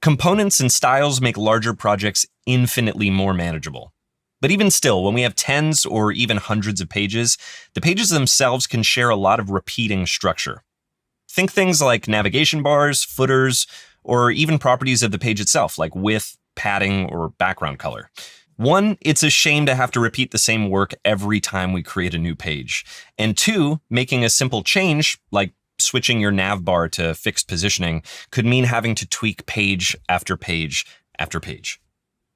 Components and styles make larger projects infinitely more manageable. But even still, when we have tens or even hundreds of pages, the pages themselves can share a lot of repeating structure. Think things like navigation bars, footers, or even properties of the page itself, like width, padding, or background color. One, it's a shame to have to repeat the same work every time we create a new page. And two, making a simple change, like switching your navbar to fixed positioning, could mean having to tweak page after page after page.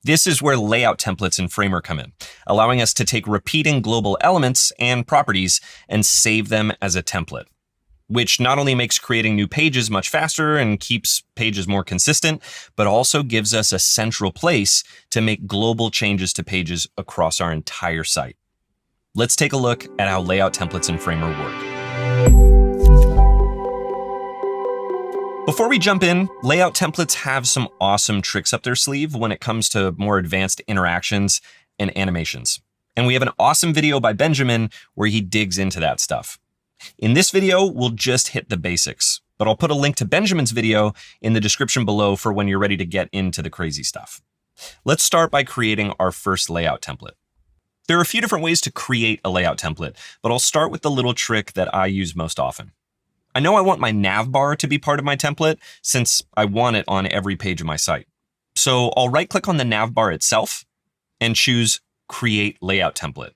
This is where layout templates in Framer come in, allowing us to take repeating global elements and properties and save them as a template, which not only makes creating new pages much faster and keeps pages more consistent, but also gives us a central place to make global changes to pages across our entire site. Let's take a look at how layout templates in Framer work. Before we jump in, layout templates have some awesome tricks up their sleeve when it comes to more advanced interactions and animations. And we have an awesome video by Benjamin where he digs into that stuff. In this video, we'll just hit the basics, but I'll put a link to Benjamin's video in the description below for when you're ready to get into the crazy stuff. Let's start by creating our first layout template. There are a few different ways to create a layout template, but I'll start with the little trick that I use most often. I know I want my navbar to be part of my template since I want it on every page of my site. So I'll right-click on the navbar itself and choose Create Layout Template.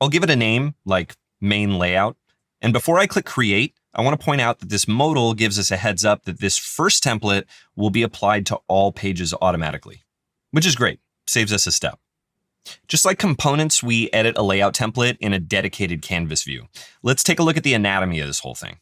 I'll give it a name like Main Layout. And before I click Create, I want to point out that this modal gives us a heads up that this first template will be applied to all pages automatically, which is great, saves us a step. Just like components, we edit a layout template in a dedicated canvas view. Let's take a look at the anatomy of this whole thing.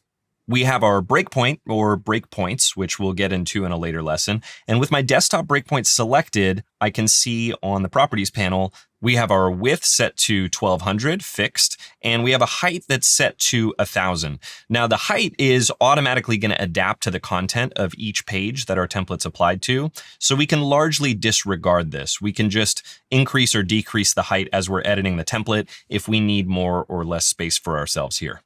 We have our breakpoint or breakpoints, which we'll get into in a later lesson. And with my desktop breakpoint selected, I can see on the properties panel, we have our width set to 1200 fixed, and we have a height that's set to 1000. Now the height is automatically going to adapt to the content of each page that our template's applied to. So we can largely disregard this. We can just increase or decrease the height as we're editing the template if we need more or less space for ourselves here.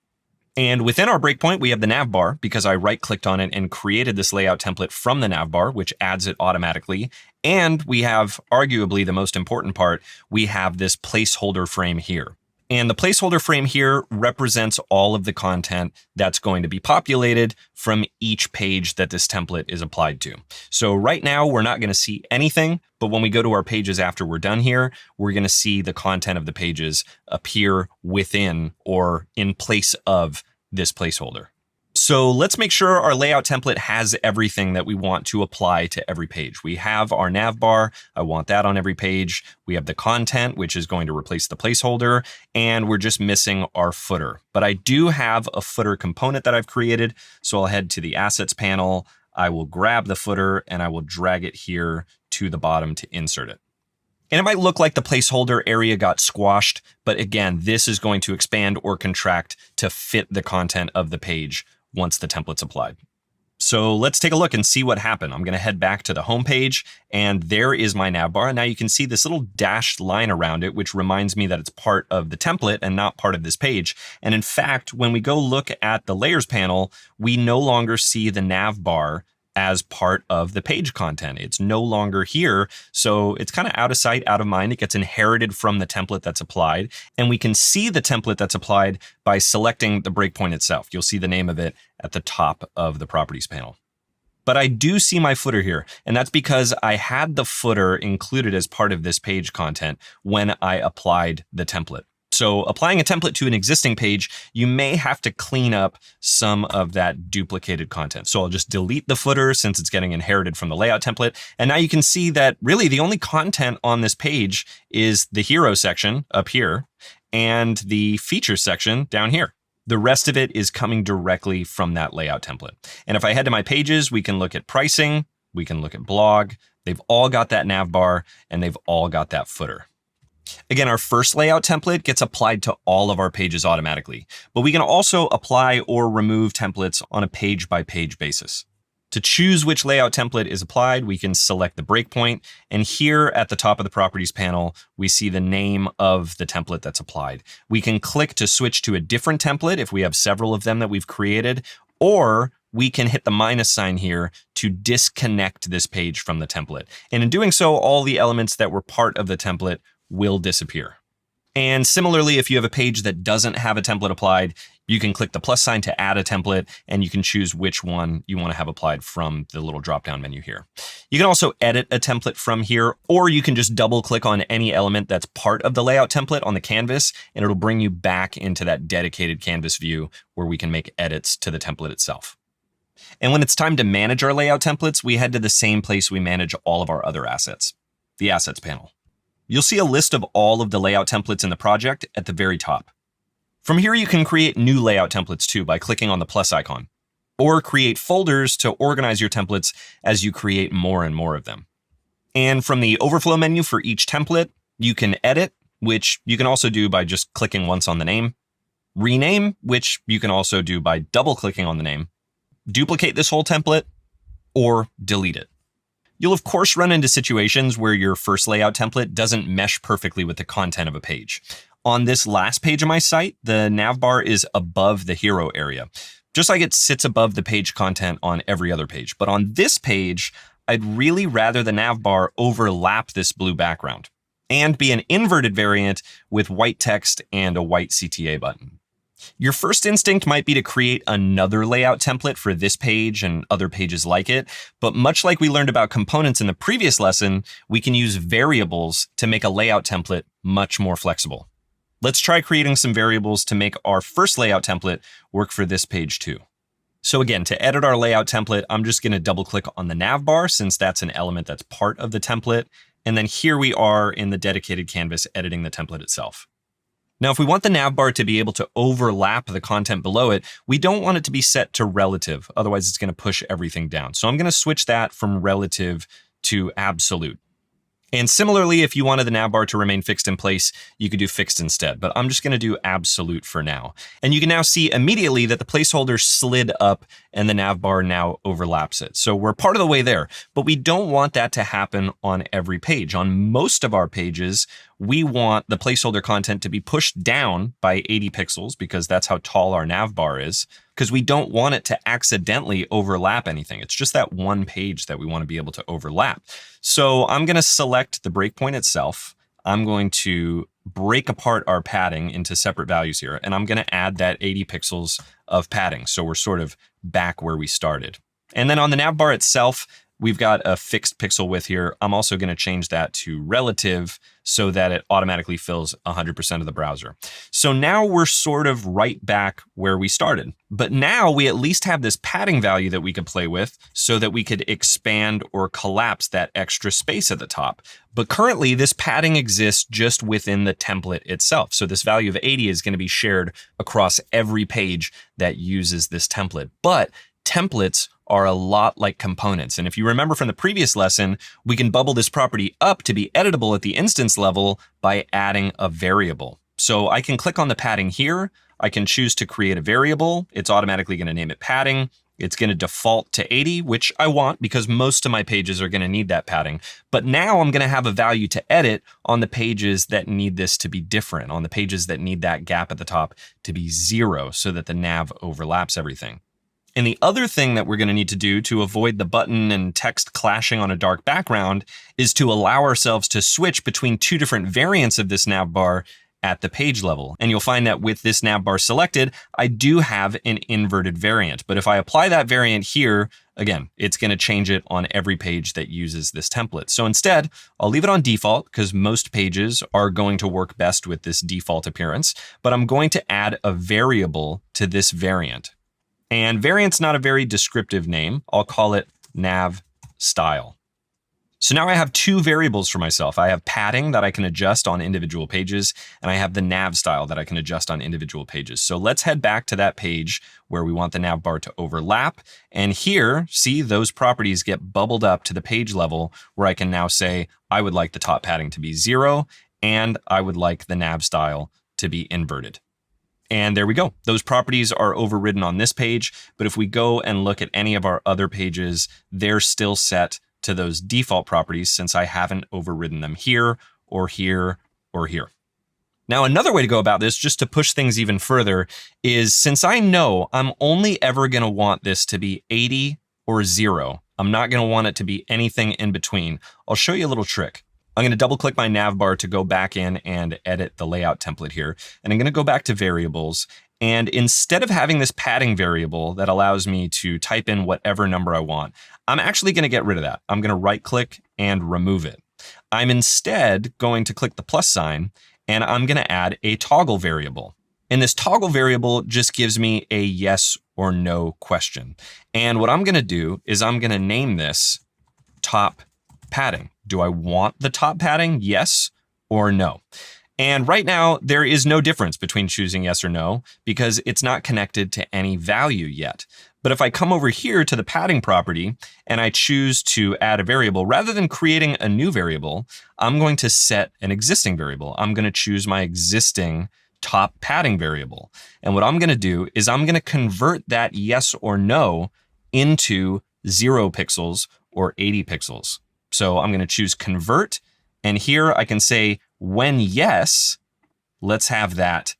And within our breakpoint, we have the navbar because I right-clicked on it and created this layout template from the navbar, which adds it automatically. And we have arguably the most important part, we have this placeholder frame here. And the placeholder frame here represents all of the content that's going to be populated from each page that this template is applied to. So right now, we're not going to see anything, but when we go to our pages after we're done here, we're going to see the content of the pages appear within or in place of this placeholder. So let's make sure our layout template has everything that we want to apply to every page. We have our navbar. I want that on every page. We have the content, which is going to replace the placeholder, and we're just missing our footer. But I do have a footer component that I've created. So I'll head to the assets panel. I will grab the footer and I will drag it here to the bottom to insert it. And it might look like the placeholder area got squashed, but again, this is going to expand or contract to fit the content of the page once the template's applied. So let's take a look and see what happened. I'm going to head back to the home page, and there is my navbar. Now you can see this little dashed line around it, which reminds me that it's part of the template and not part of this page. And in fact, when we go look at the layers panel, we no longer see the navbar as part of the page content. It's no longer here. So it's kind of out of sight, out of mind. It gets inherited from the template that's applied. And we can see the template that's applied by selecting the breakpoint itself. You'll see the name of it at the top of the properties panel. But I do see my footer here, and that's because I had the footer included as part of this page content when I applied the template. So applying a template to an existing page, you may have to clean up some of that duplicated content. So I'll just delete the footer since it's getting inherited from the layout template. And now you can see that really the only content on this page is the hero section up here and the features section down here. The rest of it is coming directly from that layout template. And if I head to my pages, we can look at pricing, we can look at blog. They've all got that navbar and they've all got that footer. Again, our first layout template gets applied to all of our pages automatically, but we can also apply or remove templates on a page-by-page basis. To choose which layout template is applied, we can select the breakpoint, and here at the top of the properties panel, we see the name of the template that's applied. We can click to switch to a different template if we have several of them that we've created, or we can hit the minus sign here to disconnect this page from the template. And in doing so, all the elements that were part of the template will disappear. And similarly, if you have a page that doesn't have a template applied, you can click the plus sign to add a template, and you can choose which one you want to have applied from the little drop-down menu here. You can also edit a template from here, or you can just double click on any element that's part of the layout template on the canvas, and it'll bring you back into that dedicated canvas view where we can make edits to the template itself. And when it's time to manage our layout templates, we head to the same place we manage all of our other assets, the Assets panel. You'll see a list of all of the layout templates in the project at the very top. From here, you can create new layout templates too by clicking on the plus icon, or create folders to organize your templates as you create more and more of them. And from the overflow menu for each template, you can edit, which you can also do by just clicking once on the name, rename, which you can also do by double clicking on the name, duplicate this whole template, or delete it. You'll of course run into situations where your first layout template doesn't mesh perfectly with the content of a page. On this last page of my site, the navbar is above the hero area, just like it sits above the page content on every other page. But on this page, I'd really rather the navbar overlap this blue background and be an inverted variant with white text and a white CTA button. Your first instinct might be to create another layout template for this page and other pages like it, but much like we learned about components in the previous lesson, we can use variables to make a layout template much more flexible. Let's try creating some variables to make our first layout template work for this page too. So again, to edit our layout template, I'm just going to double click on the navbar since that's an element that's part of the template. And then here we are in the dedicated canvas editing the template itself. Now, if we want the navbar to be able to overlap the content below it, we don't want it to be set to relative. Otherwise, it's going to push everything down. So I'm going to switch that from relative to absolute. And similarly, if you wanted the navbar to remain fixed in place, you could do fixed instead, but I'm just going to do absolute for now. And you can now see immediately that the placeholder slid up and the navbar now overlaps it. So we're part of the way there, but we don't want that to happen on every page. On most of our pages, we want the placeholder content to be pushed down by 80 pixels because that's how tall our navbar is, because we don't want it to accidentally overlap anything. It's just that one page that we want to be able to overlap. So I'm going to select the breakpoint itself. I'm going to break apart our padding into separate values here, and I'm going to add that 80 pixels of padding. So we're sort of back where we started. And then on the navbar itself, we've got a fixed pixel width here. I'm also going to change that to relative so that it automatically fills 100% of the browser. So now we're sort of right back where we started. But now we at least have this padding value that we could play with so that we could expand or collapse that extra space at the top. But currently this padding exists just within the template itself. So this value of 80 is going to be shared across every page that uses this template. But templates are a lot like components. And if you remember from the previous lesson, we can bubble this property up to be editable at the instance level by adding a variable. So I can click on the padding here. I can choose to create a variable. It's automatically going to name it padding. It's going to default to 80, which I want because most of my pages are going to need that padding. But now I'm going to have a value to edit on the pages that need this to be different, on the pages that need that gap at the top to be 0 so that the nav overlaps everything. And the other thing that we're going to need to do to avoid the button and text clashing on a dark background is to allow ourselves to switch between two different variants of this navbar at the page level. And you'll find that with this navbar selected, I do have an inverted variant. But if I apply that variant here, again, it's going to change it on every page that uses this template. So instead, I'll leave it on default because most pages are going to work best with this default appearance. But I'm going to add a variable to this variant. And variant's not a very descriptive name. I'll call it nav style. So now I have two variables for myself. I have padding that I can adjust on individual pages, and I have the nav style that I can adjust on individual pages. So let's head back to that page where we want the navbar to overlap. And here, see, those properties get bubbled up to the page level where I can now say, I would like the top padding to be 0, and I would like the nav style to be inverted. And there we go. Those properties are overridden on this page, but if we go and look at any of our other pages, they're still set to those default properties since I haven't overridden them here or here or here. Now, another way to go about this, just to push things even further, is since I know I'm only ever going to want this to be 80 or 0, I'm not going to want it to be anything in between. I'll show you a little trick. I'm going to double click my navbar to go back in and edit the layout template here. And I'm going to go back to variables. And instead of having this padding variable that allows me to type in whatever number I want, I'm actually going to get rid of that. I'm going to right click and remove it. I'm instead going to click the plus sign, and I'm going to add a toggle variable. And this toggle variable just gives me a yes or no question. And what I'm going to do is I'm going to name this top padding. Do I want the top padding? Yes or no? And right now, there is no difference between choosing yes or no because it's not connected to any value yet. But if I come over here to the padding property and I choose to add a variable, rather than creating a new variable, I'm going to set an existing variable. I'm going to choose my existing top padding variable. And what I'm going to do is I'm going to convert that yes or no into 0 pixels or 80 pixels. So I'm going to choose convert. And here I can say, when yes, let's have that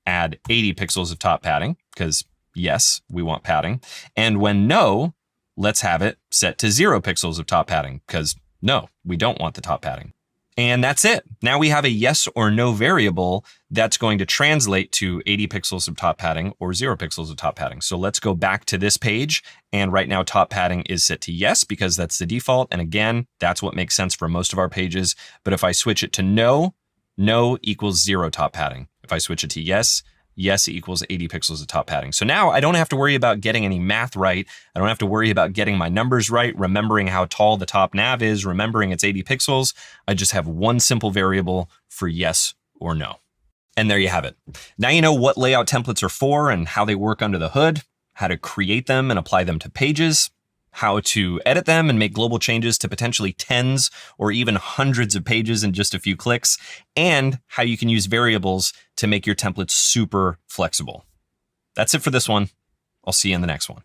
add 80 pixels of top padding because yes, we want padding. And when no, let's have it set to 0 pixels of top padding because no, we don't want the top padding. And that's it. Now we have a yes or no variable that's going to translate to 80 pixels of top padding or 0 pixels of top padding. So let's go back to this page. And right now top padding is set to yes because that's the default. And again, that's what makes sense for most of our pages. But if I switch it to no, no equals 0 top padding. If I switch it to yes, yes equals 80 pixels of top padding. So now I don't have to worry about getting any math right. I don't have to worry about getting my numbers right, remembering how tall the top nav is, remembering it's 80 pixels. I just have one simple variable for yes or no. And there you have it. Now you know what layout templates are for and how they work under the hood, how to create them and apply them to pages, how to edit them and make global changes to potentially tens or even hundreds of pages in just a few clicks, and how you can use variables to make your templates super flexible. That's it for this one. I'll see you in the next one.